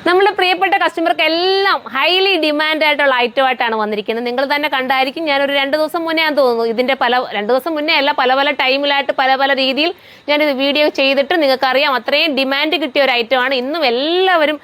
നമ്മുടെ പ്രിയപ്പെട്ട കസ്റ്റമർക്ക് എല്ലാം ഹൈലി ഡിമാൻഡ് ആയിട്ടുള്ള ഐറ്റമായിട്ടാണ് വന്നിരിക്കുന്നത്. നിങ്ങൾ തന്നെ കണ്ടായിരിക്കും. ഞാനൊരു 2 ദിവസം മുന്നേ ഞാൻ തോന്നുന്നു ഇതിൻ്റെ 2 ദിവസം മുന്നേ അല്ല, പല ടൈമിലായിട്ട് പല രീതിയിൽ ഞാനിത് വീഡിയോ ചെയ്തിട്ട് നിങ്ങൾക്കറിയാം അത്രയും ഡിമാൻഡ് കിട്ടിയ ഒരു ഐറ്റമാണ്. ഇന്നും എല്ലാവരും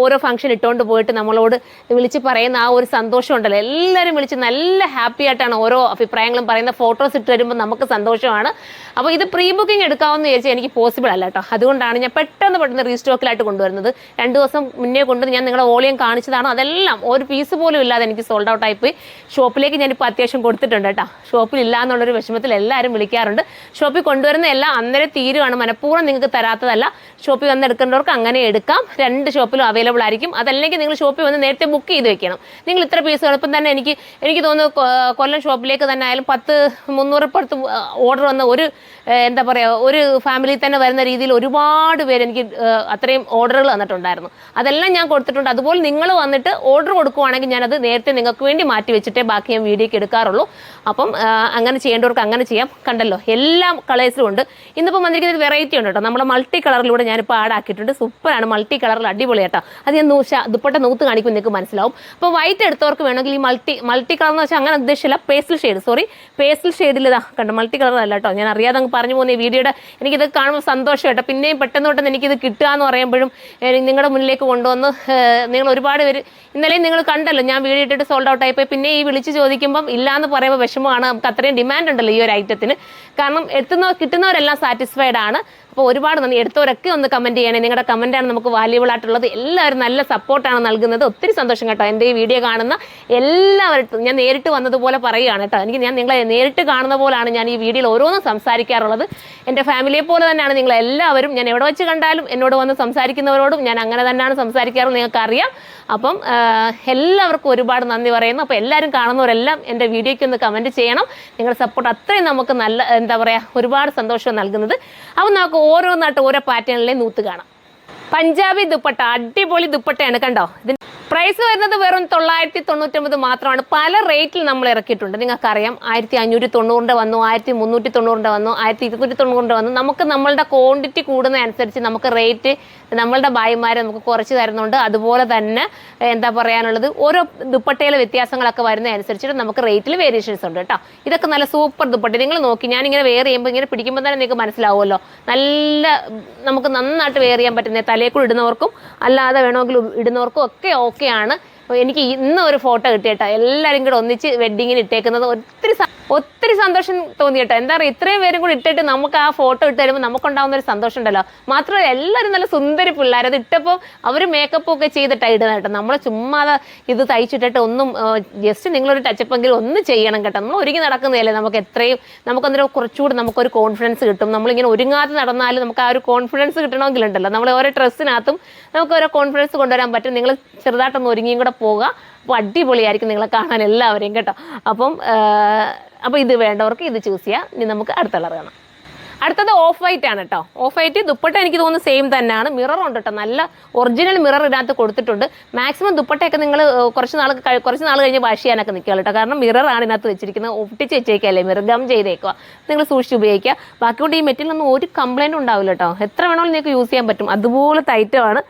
ഓരോ ഫംഗ്ഷൻ ഇട്ടുകൊണ്ട് പോയിട്ട് നമ്മളോട് വിളിച്ച് പറയുന്ന ആ ഒരു സന്തോഷം ഉണ്ടല്ലോ. എല്ലാവരും വിളിച്ച് നല്ല ഹാപ്പി ആയിട്ടാണ് ഓരോ അഭിപ്രായങ്ങളും പറയുന്ന. ഫോട്ടോസ് ഇട്ട് വരുമ്പോൾ നമുക്ക് സന്തോഷമാണ്. അപ്പോൾ ഇത് പ്രീ ബുക്കിംഗ് എടുക്കാമെന്ന് വിചാരിച്ചാൽ എനിക്ക് പോസിബിൾ അല്ല കേട്ടോ. അതുകൊണ്ടാണ് ഞാൻ പെട്ടെന്ന് റീസ്റ്റോക്കിലായിട്ട് കൊണ്ടുവരുന്നത്. 2 ദിവസം മുന്നേ കൊണ്ട് ഞാൻ നിങ്ങളുടെ ഓളിയം കാണിച്ചതാണ്. അതെല്ലാം ഒരു പീസ് പോലും ഇല്ലാതെ എനിക്ക് സോൾഡ് ഔട്ട് ആയിപ്പോയി. ഷോപ്പിലേക്ക് ഞാനിപ്പോൾ അത്യാവശ്യം കൊടുത്തിട്ടുണ്ട് കേട്ടോ. ഷോപ്പിൽ ഇല്ല എന്നുള്ളൊരു വിഷമത്തിൽ എല്ലാവരും വിളിക്കാറുണ്ട്. ഷോപ്പിൽ കൊണ്ടുവരുന്ന എല്ലാം അന്നേരം തീരുവാണ്, മനഃപൂർവ്വം നിങ്ങൾക്ക് തരാത്തതല്ല. ഷോപ്പിൽ വന്ന് എടുക്കേണ്ടവർക്ക് അങ്ങനെ എടുക്കാം. 2 ഷോപ്പിലും അവൈലബിൾ ആയിരിക്കും. അതല്ലെങ്കിൽ നിങ്ങൾ ഷോപ്പിൽ വന്ന് നേരത്തെ ബുക്ക് ചെയ്ത് വെക്കണം. നിങ്ങൾ ഇത്ര പീസ് എളുപ്പം തന്നെ എനിക്ക് തോന്നുന്നു കൊല്ലം ഷോപ്പിലേക്ക് തന്നെ ആയാലും 300 ഓർഡർ വന്ന ഒരു ഫാമിലി തന്നെ വരുന്ന രീതിയിൽ ഒരുപാട് പേര് എനിക്ക് അത്രയും ഓർഡറുകൾ വന്നിട്ടുണ്ടായിരുന്നു. അതെല്ലാം ഞാൻ കൊടുത്തിട്ടുണ്ട്. അതുപോലെ നിങ്ങൾ വന്നിട്ട് ഓർഡർ കൊടുക്കുവാണെങ്കിൽ ഞാനത് നേരത്തെ നിങ്ങൾക്ക് വേണ്ടി മാറ്റി വെച്ചിട്ടേ ബാക്കി ഞാൻ വീഡിയോക്ക് എടുക്കാറുള്ളൂ. അപ്പം അങ്ങനെ ചെയ്യേണ്ടവർക്ക് അങ്ങനെ ചെയ്യാം. കണ്ടല്ലോ, എല്ലാ കളേഴ്സിലും ഉണ്ട്. ഇന്നിപ്പോൾ വന്നിരിക്കുന്ന വെറൈറ്റി ഉണ്ട് കേട്ടോ. നമ്മുടെ മൾട്ടി കളറിലൂടെ ഞാനിപ്പോൾ ആഡാക്കിയിട്ടുണ്ട്. സൂപ്പറാണ്, മൾട്ടി കളറിൽ അടിപൊളി കേട്ടോ. അത് ഞാൻ ദുപ്പട്ട നൂത്ത് കാണിക്കും, നിങ്ങൾക്ക് മനസ്സിലാവും. അപ്പോൾ വൈറ്റ് എടുത്തവർക്ക് വേണമെങ്കിൽ ഈ മൾട്ടി കളർ എന്ന് വെച്ചാൽ അങ്ങനെ ഉദ്ദേശിച്ചില്ല, പേസ്റ്റൽ ഷെയ്ഡിൽ ഇതാ കണ്ടോ. മൾട്ടി കളർ അല്ല കേട്ടോ, ഞാൻ അറിയാതെ അങ്ങ് പറഞ്ഞു പോകുന്ന ഈ വീഡിയോയുടെ എനിക്കിത് കാണുമ്പോൾ സന്തോഷം കേട്ടോ. പിന്നെയും പെട്ടെന്ന് തൊട്ട് എനിക്കിത് കിട്ടുക എന്ന് പറയുമ്പോഴും നിങ്ങളുടെ മുന്നിലേക്ക് കൊണ്ടുവന്ന് നിങ്ങൾ ഒരുപാട് പേര് ഇന്നലെയും നിങ്ങൾ കണ്ടല്ലോ, ഞാൻ വീഡിയോ ഇട്ടിട്ട് സോൾഡ് ഔട്ട് ആയിപ്പോയി. പിന്നെ ഈ വിളിച്ച് ചോദിക്കുമ്പം ഇല്ലയെന്ന് പറയുമ്പോൾ വിഷമമാണ്. നമുക്ക് അത്രയും ഡിമാൻഡ് ഉണ്ടല്ലോ ഈ ഒരു ഐറ്റത്തിന്. കാരണം കിട്ടുന്നവരെല്ലാം സാറ്റിസ്ഫൈഡ് ആണ്. അപ്പോൾ ഒരുപാട് നന്ദി. എടുത്തവരൊക്കെ ഒന്ന് കമൻറ്റ് ചെയ്യണേ. നിങ്ങളുടെ കമൻറ്റാണ് നമുക്ക് വാല്യുബിൾ ആയിട്ടുള്ളത്. എല്ലാവരും നല്ല സപ്പോർട്ടാണ് നൽകുന്നത്. ഒത്തിരി സന്തോഷം കേട്ടോ. എൻ്റെ ഈ വീഡിയോ കാണുന്ന എല്ലാവരും ഞാൻ നേരിട്ട് വന്നതുപോലെ പറയുകയാണ് കേട്ടോ. ഞാൻ നിങ്ങളെ നേരിട്ട് കാണുന്ന പോലാണ് ഞാൻ ഈ വീഡിയോയിൽ ഓരോന്നും സംസാരിക്കാറുള്ളത്. എൻ്റെ ഫാമിലിയെ പോലെ തന്നെയാണ് നിങ്ങളെല്ലാവരും. ഞാൻ എവിടെ വെച്ച് കണ്ടാലും എന്നോട് വന്ന് സംസാരിക്കുന്നവരോടും ഞാൻ അങ്ങനെ തന്നെയാണ് സംസാരിക്കാറുള്ളത്, നിങ്ങൾക്കറിയാം. അപ്പം എല്ലാവർക്കും ഒരുപാട് നന്ദി പറയുന്നു. അപ്പോൾ എല്ലാവരും കാണുന്നവരെല്ലാം എൻ്റെ വീഡിയോയ്ക്ക് ഒന്ന് കമൻറ്റ് ചെയ്യണം. നിങ്ങളുടെ സപ്പോർട്ട് അത്രയും നമുക്ക് നല്ല ഒരുപാട് സന്തോഷം നൽകുന്നത്. അപ്പം നമുക്ക് ഓരോന്നായിട്ട് ഓരോ പാറ്റേണിലെ നൂത്ത് കാണാം. പഞ്ചാബി ദുപ്പട്ട, അടിപൊളി ദുപ്പട്ടയാണ് കണ്ടോ. ഇതിന് പ്രൈസ് വരുന്നത് വെറും 999 മാത്രമാണ്. പല റേറ്റിൽ നമ്മൾ ഇറക്കിയിട്ടുണ്ട്. നിങ്ങൾക്കറിയാം, 1590 വന്നു, 1390 വന്നു, 1290 വന്നു. നമുക്ക് നമ്മളുടെ ക്വാണ്ടിറ്റി കൂടുന്ന അനുസരിച്ച് നമുക്ക് റേറ്റ് നമ്മളുടെ ഭായിമാരെ നമുക്ക് കുറച്ച് തരുന്നുണ്ട്. അതുപോലെ തന്നെ പറയാനുള്ളത്, ഓരോ ദുപ്പട്ടയിലെ വ്യത്യാസങ്ങളൊക്കെ വരുന്നതനുസരിച്ചിട്ട് നമുക്ക് റേറ്റിൽ വേരിയേഷൻസ് ഉണ്ട് കേട്ടോ. ഇതൊക്കെ നല്ല സൂപ്പർ ദുപ്പട്ട. നിങ്ങൾ നോക്കി, ഞാനിങ്ങനെ വെയർ ചെയ്യുമ്പോൾ ഇങ്ങനെ പിടിക്കുമ്പോൾ തന്നെ നിങ്ങൾക്ക് മനസ്സിലാവുമല്ലോ. നമുക്ക് നന്നായിട്ട് വെയർ ചെയ്യാൻ പറ്റുന്ന, തലേക്കൂടി ഇടുന്നവർക്കും അല്ലാതെ വേണമെങ്കിൽ ഇടുന്നവർക്കും ഒക്കെ ഓക്കെയാണ്. എനിക്ക് ഇന്ന് ഒരു ഫോട്ടോ കിട്ടിയേട്ടോ, എല്ലാവരും കൂടെ ഒന്നിച്ച് വെഡ്ഡിങ്ങിന് ഇട്ടേക്കുന്നത്. ഒത്തിരി സന്തോഷം തോന്നി കേട്ടോ. എന്താ പറയുക, ഇത്രയും പേരും കൂടി ഇട്ടിട്ട് നമുക്ക് ആ ഫോട്ടോ ഇട്ട് തരുമ്പോൾ നമുക്കുണ്ടാകുന്ന ഒരു സന്തോഷം ഉണ്ടല്ലോ. മാത്രമല്ല എല്ലാവരും നല്ല സുന്ദരി പിള്ളേർ. അത് ഇട്ടപ്പോൾ അവർ മേക്കപ്പ് ഒക്കെ ചെയ്തിട്ടാണ് ഇടുന്നത് കേട്ടോ. നമ്മൾ ചുമ്മാതെ ഇത് തയ്ച്ചിട്ടിട്ട് ഒന്നും, ജസ്റ്റ് നിങ്ങളൊരു ടച്ചപ്പെങ്കിലും ഒന്ന് ചെയ്യണം കേട്ടോ. നമ്മൾ ഒരുങ്ങി നടക്കുന്നതല്ലേ, നമുക്കന്നേരം കുറച്ചുകൂടി നമുക്കൊരു കോൺഫിഡൻസ് കിട്ടും. നമ്മളിങ്ങനെ ഒരുങ്ങാതെ നടന്നാലും നമുക്ക് ആ ഒരു കോൺഫിഡൻസ് കിട്ടണമെങ്കിലുണ്ടല്ലോ, നമ്മൾ ഓരോ ഡ്രസ്സിനകത്തും നമുക്ക് ഓരോ കോൺഫിഡൻസ് കൊണ്ടുവരാൻ പറ്റും. നിങ്ങൾ ചെറുതായിട്ടൊന്ന് ഒരുങ്ങിയും കൂടെ പോവുക. അപ്പോൾ അടിപൊളിയായിരിക്കും നിങ്ങളെ കാണാൻ എല്ലാവരെയും കേട്ടോ. അപ്പോൾ ഇത് വേണ്ടവർക്ക് ഇത് ചൂസ് ചെയ്യാം. ഇനി നമുക്ക് അടുത്ത കളർ കാണാം. അടുത്തത് ഓഫ് വൈറ്റ് ആണ് കേട്ടോ. ഓഫ് വൈറ്റ് ദുപ്പട്ട എനിക്ക് തോന്നുന്നു സെയിം തന്നെയാണ്. മിറർ ഉണ്ട് കേട്ടോ, നല്ല ഒറിജിനൽ മിറർ ഇതിനകത്ത് കൊടുത്തിട്ടുണ്ട്. മാക്സിമം ദുപ്പട്ടയൊക്കെ നിങ്ങൾ കുറച്ച് നാൾ കഴിഞ്ഞ് വാഷ് ചെയ്യാനൊക്കെ നിൽക്കുക കേട്ടോ. കാരണം മിററാണ് ഇതിനകത്ത് വെച്ചിരിക്കുന്നത്. ഒട്ടിച്ച് വെച്ചേക്കല്ലേ, മിറർ ഗം ചെയ്തേക്കുക. നിങ്ങൾ സൂക്ഷിച്ച് ഉപയോഗിക്കുക. ബാക്കി കൊണ്ട് ഈ മെറ്റീരിയലൊന്നും ഒരു കംപ്ലൈൻറ്റും ഉണ്ടാവില്ല കേട്ടോ. എത്ര വേണമെങ്കിലും നിങ്ങൾക്ക് യൂസ് ചെയ്യാൻ പറ്റും. അതുപോലത്തെ ഐറ്റമാണ്.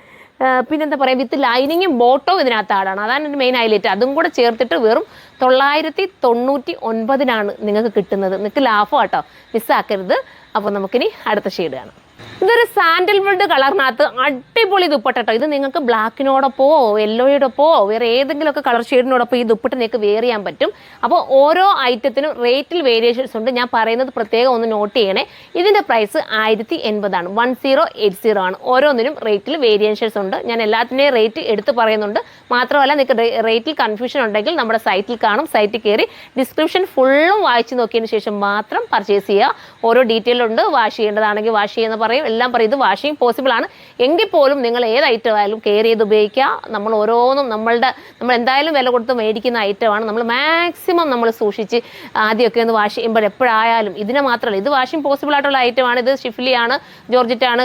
പിന്നെന്താ പറയുക, വിത്ത് ലൈനിങ്ങും ബോട്ടവും ഇതിനകത്ത് ആടാണ്. അതാണ് എൻ്റെ മെയിൻ ഹൈലൈറ്റ്. അതും കൂടെ ചേർത്തിട്ട് വെറും 999 നിങ്ങൾക്ക് കിട്ടുന്നത്. നിങ്ങൾക്ക് ലാഭം കേട്ടോ, മിസ്സാക്കരുത്. അപ്പോൾ നമുക്കിനി അടുത്ത ഷെയ്ഡ് കാണാം. ഇതൊരു സാൻഡൽവുഡ് കളറിനകത്ത് അടിപൊളി ദുപ്പട്ട കേട്ടോ. ഇത് നിങ്ങൾക്ക് ബ്ലാക്കിനോടൊപ്പോ യെല്ലോയോടൊപ്പോ വേറെ ഏതെങ്കിലുമൊക്കെ കളർ ഷെയ്ഡിനോടൊപ്പം ഈ ദുപ്പട്ട നിങ്ങൾക്ക് വെയർ ചെയ്യാൻ പറ്റും. അപ്പോൾ ഓരോ ഐറ്റത്തിനും റേറ്റിൽ വേരിയേഷൻസ് ഉണ്ട്. ഞാൻ പറയുന്നത് പ്രത്യേകം ഒന്ന് നോട്ട് ചെയ്യണേ. ഇതിൻ്റെ പ്രൈസ് 1080 ആണ്, 1080 ആണ്. ഓരോന്നിനും റേറ്റിൽ വേരിയേഷൻസ് ഉണ്ട്. ഞാൻ എല്ലാത്തിൻ്റെയും റേറ്റ് എടുത്ത് പറയുന്നുണ്ട്. മാത്രമല്ല, നിങ്ങൾക്ക് റേറ്റിൽ കൺഫ്യൂഷൻ ഉണ്ടെങ്കിൽ നമ്മുടെ സൈറ്റിൽ കാണും. സൈറ്റിൽ കയറി ഡിസ്ക്രിപ്ഷൻ ഫുള്ളും വായിച്ച് നോക്കിയതിന് ശേഷം മാത്രം പർച്ചേസ് ചെയ്യുക. ഓരോ ഡീറ്റെയിൽ ഉണ്ട്. വാഷ് ചെയ്യേണ്ടതാണെങ്കിൽ വാഷ് ചെയ്യുന്ന പറയും, എല്ലാം പറയും. ഇത് വാഷിംഗ് പോസിബിൾ ആണ്. എങ്കിൽ പോലും നിങ്ങൾ ഏത് ഐറ്റം ആയാലും കെയർ ചെയ്ത് ഉപയോഗിക്കുക. നമ്മൾ ഓരോന്നും നമ്മൾ എന്തായാലും വില കൊടുത്ത് മേടിക്കുന്ന ഐറ്റമാണ്. നമ്മൾ മാക്സിമം നമ്മൾ സൂക്ഷിച്ച് ആദ്യമൊക്കെ ഒന്ന് വാഷ് ചെയ്യുമ്പോൾ എപ്പോഴായാലും, ഇതിനെ മാത്രമല്ല, ഇത് വാഷിംഗ് പോസിബിൾ ആയിട്ടുള്ള ഐറ്റമാണ്. ഇത് ഷിഫ്ലിയാണ്, ജോർജറ്റാണ്,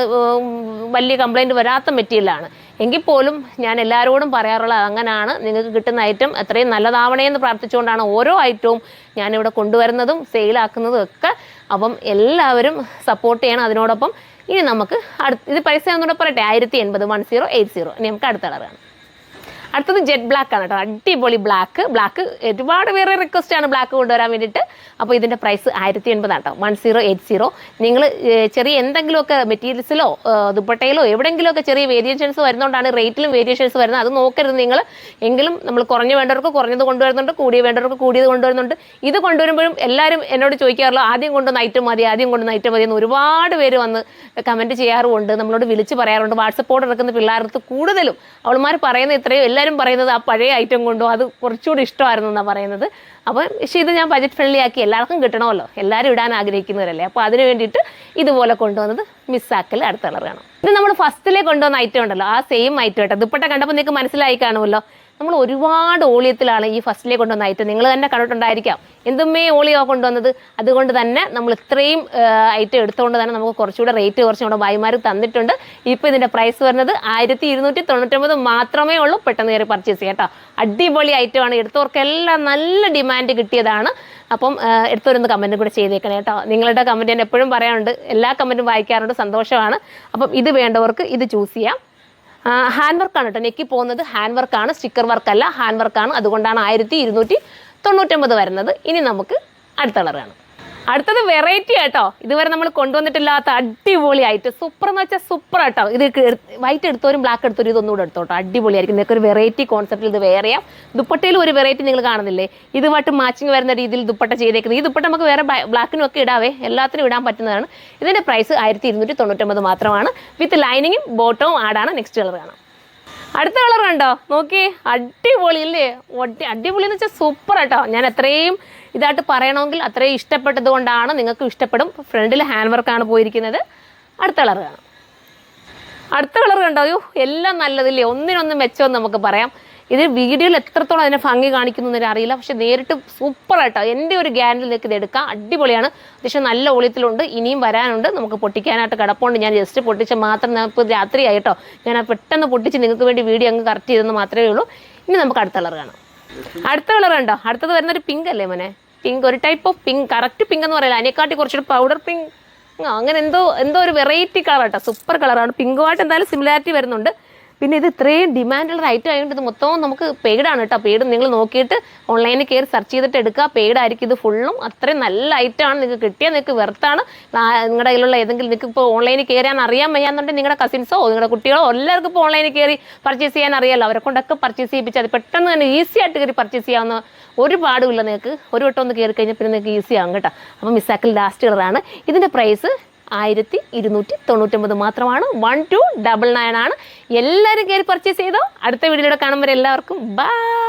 വലിയ കംപ്ലൈൻറ്റ് വരാത്ത മെറ്റീരിയലാണ്. എങ്കിൽ പോലും ഞാൻ എല്ലാവരോടും പറയാറുള്ളത് അങ്ങനെയാണ്. നിങ്ങൾക്ക് കിട്ടുന്ന ഐറ്റം എത്രയും നല്ലതാവണേ എന്ന് പ്രാർത്ഥിച്ചുകൊണ്ടാണ് ഓരോ ഐറ്റവും ഞാനിവിടെ കൊണ്ടുവരുന്നതും സെയിലാക്കുന്നതും ഒക്കെ. അപ്പം എല്ലാവരും സപ്പോർട്ട് ചെയ്യണം. അതിനോടൊപ്പം ഇനി നമുക്ക് ഇത് പൈസ ഒന്നുകൂടെ പറയട്ടെ, 1080, 1080. ഇനി നമുക്ക് അടുത്ത കളറാണ്. അടുത്തത് ജെറ്റ് ബ്ലാക്ക് ആണ് കേട്ടോ. അടിപൊളി ബ്ലാക്ക്. ഒരുപാട് പേരെ റിക്വസ്റ്റ് ആണ് ബ്ലാക്ക് കൊണ്ടുവരാൻ വേണ്ടിയിട്ട്. അപ്പോൾ ഇതിൻ്റെ പ്രൈസ് 1080 കേട്ടോ, 1080. നിങ്ങൾ ചെറിയ എന്തെങ്കിലുമൊക്കെ മെറ്റീരിയൽസിലോ ദുപ്പട്ടയിലോ എവിടെയെങ്കിലുമൊക്കെ ചെറിയ വേരിയേഷൻസ് വരുന്നതുകൊണ്ടാണ് റേറ്റിലും വേരിയേഷൻസ് വരുന്നത്. അത് നോക്കരുത് നിങ്ങൾ. എങ്കിലും നമ്മൾ കുറഞ്ഞ വേണ്ടവർക്ക് കുറഞ്ഞത് കൊണ്ടുവരുന്നുണ്ട്, കൂടിയ വേണ്ടവർക്ക് കൂടിയത് കൊണ്ടുവരുന്നുണ്ട്. ഇത് കൊണ്ടുവരുമ്പോഴും എല്ലാവരും എന്നോട് ചോദിക്കാറുള്ളൂ, ആദ്യം കൊണ്ടുവന്ന ഐറ്റം മതി എന്ന് ഒരുപാട് പേര് വന്ന് കമൻറ്റ് ചെയ്യാറുമുണ്ട്, നമ്മളോട് വിളിച്ച് പറയാറുണ്ട്. വാട്സപ്പ് ഓർഡർ എടുക്കുന്ന പിള്ളേർക്ക് കൂടുതലും അവൾമാർ പറയുന്നത് ഇത്രയും, എല്ലാവരും പറയുന്നത് ആ പഴയ ഐറ്റം കൊണ്ടോ അത് കുറച്ചുകൂടി ഇഷ്ടമായിരുന്നു എന്നാണ് പറയുന്നത്. അപ്പോൾ പക്ഷേ ഇത് ഞാൻ ബജറ്റ് ഫ്രണ്ട്ലി ആക്കി, എല്ലാവർക്കും കിട്ടണമല്ലോ, എല്ലാവരും ഇടാൻ ആഗ്രഹിക്കുന്നവരല്ലേ. അപ്പോൾ അതിന് വേണ്ടിയിട്ട് ഇതുപോലെ കൊണ്ടുവന്നത് മിസ്സാക്കൽ അടുത്ത കളറാണ്. ഇത് നമ്മൾ ഫസ്റ്റിലെ കൊണ്ടുവന്ന ഐറ്റം ഉണ്ടല്ലോ, ആ സെയിം ഐറ്റം കേട്ടോ. ദുപ്പട്ട കണ്ടപ്പോൾ നിങ്ങൾക്ക് മനസ്സിലായി കാണുമല്ലോ. നമ്മൾ ഒരുപാട് ഓളിയത്തിലാണ് ഈ ഫസ്റ്റിലെ കൊണ്ടുവന്ന ഐറ്റം. നിങ്ങൾ തന്നെ കണ്ടിട്ടുണ്ടായിരിക്കാം എന്തുമേ ഓളിയോ കൊണ്ടുവന്നത്. അതുകൊണ്ട് തന്നെ നമ്മൾ ഇത്രയും ഐറ്റം എടുത്തുകൊണ്ട് തന്നെ നമുക്ക് കുറച്ചുകൂടെ റേറ്റ് കുറച്ചുകൂടെ ഭായിമാർ തന്നിട്ടുണ്ട്. ഇപ്പോൾ ഇതിൻ്റെ പ്രൈസ് വരുന്നത് 1299 മാത്രമേ ഉള്ളൂ. പെട്ടെന്ന് കയറി പർച്ചേസ് ചെയ്യാം കേട്ടോ. അടിപൊളി ഐറ്റമാണ്. എടുത്തവർക്കെല്ലാം നല്ല ഡിമാൻഡ് കിട്ടിയതാണ്. അപ്പം എടുത്തവരൊന്ന് കമൻറ്റും കൂടെ ചെയ്തേക്കണേ കേട്ടോ. നിങ്ങളുടെ കമൻറ്റ് ഞാൻ എപ്പോഴും പറയാറുണ്ട്, എല്ലാ കമൻറ്റും വായിക്കാറുണ്ട്, സന്തോഷമാണ്. അപ്പം ഇത് വേണ്ടവർക്ക് ഇത് ചൂസ് ചെയ്യാം. ഹാൻഡ് വർക്കാണ് കേട്ടോ. നെക്കി പോകുന്നത് ഹാൻഡ് വർക്കാണ്, സ്റ്റിക്കർ വർക്കല്ല, ഹാൻഡ് വർക്കാണ്. അതുകൊണ്ടാണ് 1299 വരുന്നത്. ഇനി നമുക്ക് അടുത്ത കളറാണ്. അടുത്തത് വെറൈറ്റി ആട്ടോ. ഇതുവരെ നമ്മൾ കൊണ്ടുവന്നിട്ടില്ലാത്ത അടിപൊളി ആയിട്ട് സൂപ്പർ എന്ന് വെച്ചാൽ സൂപ്പർ ആട്ടോ. ഇത് വൈറ്റ് എടുത്തവരും ബ്ലാക്ക് എടുത്തവരും ഇതൊന്നുകൂടെ എടുത്തോട്ടോ. അടിപൊളിയായിരിക്കും. നിങ്ങൾക്ക് ഒരു വെറൈറ്റി കോൺസെപ്റ്റിൽ ഇത് വേറെയാം. ദുപ്പട്ടയിലും ഒരു വെറൈറ്റി നിങ്ങൾ കാണുന്നില്ലേ, ഇതുമായിട്ട് മാച്ചിങ് വരുന്ന രീതിയിൽ ദുപ്പട്ട ചെയ്തേക്കുന്നത്. ഈ ദുപ്പട്ട നമുക്ക് വേറെ ബ്ലാക്കിനും ഒക്കെ ഇടാവേ, എല്ലാത്തിനും ഇടാൻ പറ്റുന്നതാണ്. ഇതിൻ്റെ പ്രൈസ് 1299 മാത്രമാണ്. വിത്ത് ലൈനിങ്ങും ബോട്ടവും ആഡാണ്. നെക്സ്റ്റ് കളർ കാണാം. അടുത്ത കളർ കണ്ടോ, നോക്കി, അടിപൊളി അല്ലേ. അടിപൊളി എന്ന് വെച്ചാൽ സൂപ്പർ ആട്ടോ. ഞാൻ എത്രയും ഇതായിട്ട് പറയണമെങ്കിൽ അത്രയും ഇഷ്ടപ്പെട്ടത് കൊണ്ടാണ്. നിങ്ങൾക്ക് ഇഷ്ടപ്പെടും. ഫ്രണ്ടിൽ ഹാൻഡ് വർക്കാണ് പോയിരിക്കുന്നത്. അടുത്ത കളർ കാണാം. അടുത്ത കളർ കണ്ടോ, അയ്യോ എല്ലാം നല്ലതില്ലേ, ഒന്നിനൊന്നും മെച്ചമെന്ന് നമുക്ക് പറയാം. ഇത് വീഡിയോയിൽ എത്രത്തോളം അതിനെ ഭംഗി കാണിക്കുന്നു എന്ന് അറിയില്ല, പക്ഷെ നേരിട്ട് സൂപ്പറായിട്ടോ. എൻ്റെ ഒരു ഗ്യാരണ്ടിൽ നിങ്ങൾക്ക് ഇത് എടുക്കാം. അടിപൊളിയാണ്. അത്യാവശ്യം നല്ല ഒളിയത്തിലുണ്ട്. ഇനിയും വരാനുണ്ട്, നമുക്ക് പൊട്ടിക്കാനായിട്ട് കിടപ്പുണ്ട്. ഞാൻ ജസ്റ്റ് പൊട്ടിച്ച് മാത്രം, ഇപ്പോൾ രാത്രിയായിട്ടോ, ഞാൻ പെട്ടെന്ന് പൊട്ടിച്ച് നിങ്ങൾക്ക് വേണ്ടി വീഡിയോ അങ്ങ് കറക്റ്റ് ചെയ്തെന്ന് മാത്രമേ ഉള്ളൂ. ഇനി നമുക്ക് അടുത്ത കളർ കാണാം. അടുത്ത കളർ കണ്ടോ, അടുത്തത് വരുന്നൊരു പിങ്ക് അല്ലേ മോനെ, പിങ്ക്. ഒരു type of pink, correct pink എന്ന് പറയില്ല, അതിനെക്കാട്ടി കുറച്ചൊരു പൗഡർ പിങ്ക്, അങ്ങനെ എന്തോ ഒരു വെറൈറ്റി കളർ കേട്ടോ. സൂപ്പർ കളറാണ്. പിങ്കുമായിട്ട് എന്തായാലും സിമിലാരിറ്റി വരുന്നുണ്ട്. പിന്നെ ഇത് ഇത്രയും ഡിമാൻഡുള്ള ഐറ്റം ആയതുകൊണ്ട് ഇത് മൊത്തവും നമുക്ക് പെയ്ഡാണ് കേട്ടോ. പെയ്ഡ് നിങ്ങൾ നോക്കിയിട്ട് ഓൺലൈനിൽ കയറി സെർച്ച് ചെയ്തിട്ട് എടുക്കുക. പെയ്ഡായിരിക്കും ഇത് ഫുള്ളും. അത്രയും നല്ല ഐറ്റമാണ്. നിങ്ങൾക്ക് കിട്ടിയാൽ നിങ്ങൾക്ക് വെർത്താണ്. നിങ്ങളുടെ കയ്യിലുള്ള ഏതെങ്കിലും നിങ്ങൾക്ക് ഇപ്പോൾ ഓൺലൈനിൽ കയറാൻ അറിയാൻ വയ്യാന്നുണ്ടെങ്കിൽ നിങ്ങളുടെ കസിൻസോ നിങ്ങളുടെ കുട്ടികളോ എല്ലാവർക്കും ഇപ്പോൾ ഓൺലൈനിൽ കയറി പർച്ചേസ് ചെയ്യാൻ അറിയാമല്ലോ. അവരെ കൊണ്ടൊക്കെ പർച്ചേസ് ചെയ്യിപ്പിച്ചാൽ അത് പെട്ടെന്ന് തന്നെ ഈസി ആയിട്ട് കയറി പർച്ചേസ് ചെയ്യാവുന്ന ഒരു പാടുമില്ല. നിങ്ങൾക്ക് ഒരു വട്ടം ഒന്ന് കയറി കഴിഞ്ഞാൽ പിന്നെ നിങ്ങൾക്ക് ഈസി ആകും കേട്ടോ. അപ്പോൾ മിസ്സാക്കൽ ലാസ്റ്റ് കളറാണ്. ഇതിൻ്റെ പ്രൈസ് 1299 മാത്രമാണ്. 1299 ആണ്. എല്ലാവരും കയറി പർച്ചേസ് ചെയ്തോ. അടുത്ത വീഡിയോയിലൂടെ കാണുമ്പോൾ എല്ലാവർക്കും ബൈ.